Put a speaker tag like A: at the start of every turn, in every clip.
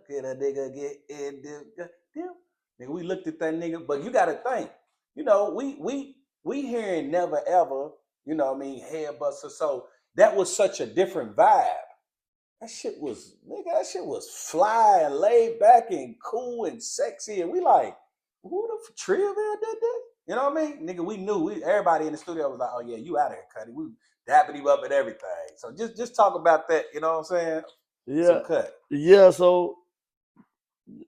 A: Get a nigga get in the nigga. We looked at that nigga, but you gotta think, we hearing never ever, what I mean, head buster. So that was such a different vibe. That shit was fly and laid back and cool and sexy. And we like, who the Trillville did that? You know what I mean? Nigga, we knew. Everybody in the studio was like, oh yeah, you out of here, Cuddy. We dapping him up and everything. So just talk about that, you know what I'm saying?
B: Yeah.
A: Some cut.
B: Yeah, so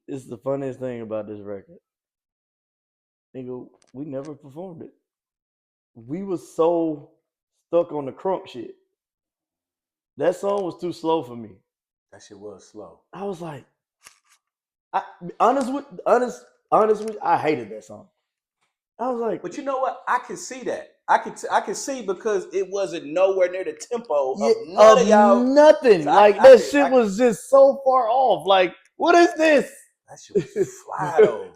B: it's the funniest thing about this record. Nigga, we never performed it. We was so stuck on the crunk shit. That song was too slow for me.
A: That shit was slow.
B: I was like, honest with I hated that song. I was like,
A: but you know what? I can see that. I can see because it wasn't nowhere near the tempo of none of y'all.
B: Nothing. So that shit was just so far off. Like, what is this?
A: That shit was fly though.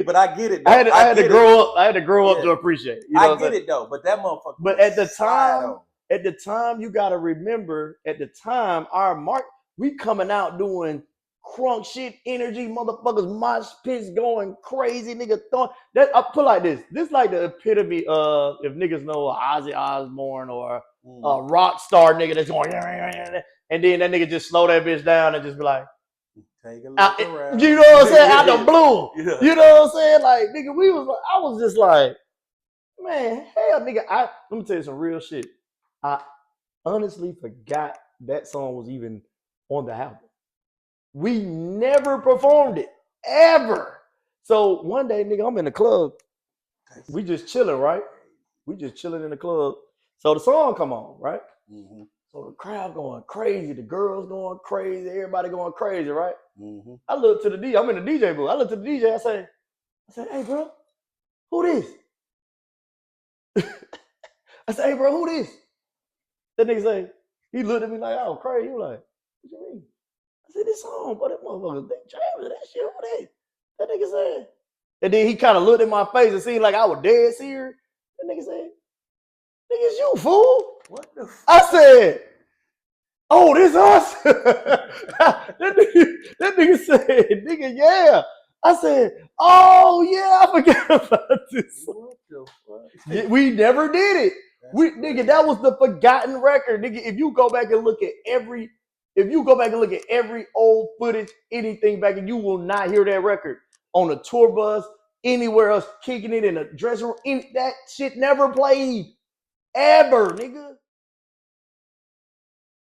A: But I get it. Though.
B: I had to grow up. I had to grow up to appreciate. You know
A: I get it though. But that motherfucker.
B: But at the time, you got to remember. At the time, we coming out doing crunk shit, energy, motherfuckers, mosh pits going crazy, nigga throwing that. I put like this. This like the epitome of if niggas know Ozzy Osbourne or a rock star nigga that's going, and then that nigga just slow that bitch down and just be like,
A: take a look around.
B: You know what I'm saying? Out the blue. Yeah. You know what I'm saying? Like, nigga, I was just like, man, hell, nigga. Let me tell you some real shit. I honestly forgot that song was even on the album. We never performed it, ever. So one day, nigga, I'm in the club. We just chilling, right? We just chilling in the club. So the song come on, right? Mm-hmm. So the crowd going crazy, the girls going crazy, everybody going crazy, right? Mm-hmm. I look to the DJ. I'm in the DJ booth. I look to the DJ. I say, hey, bro, who this? I say, hey, bro, who this? That nigga say, he looked at me like, oh, crazy. He was like, what you mean? I said, this song, but that motherfucker, they jamming that shit. What that nigga said? And then he kind of looked in my face and seemed like I was dead serious. That nigga said, nigga, it's you, fool.
A: What the fuck?
B: I said, oh, this us? that nigga said, nigga, yeah. I said, oh, yeah, I forgot about this.
A: What the fuck?
B: We never did it. Nigga, that was the forgotten record. Nigga, if you go back and look at every old footage, anything back, and you will not hear that record on a tour bus, anywhere else, kicking it in a dressing room. That shit never played. Ever, nigga.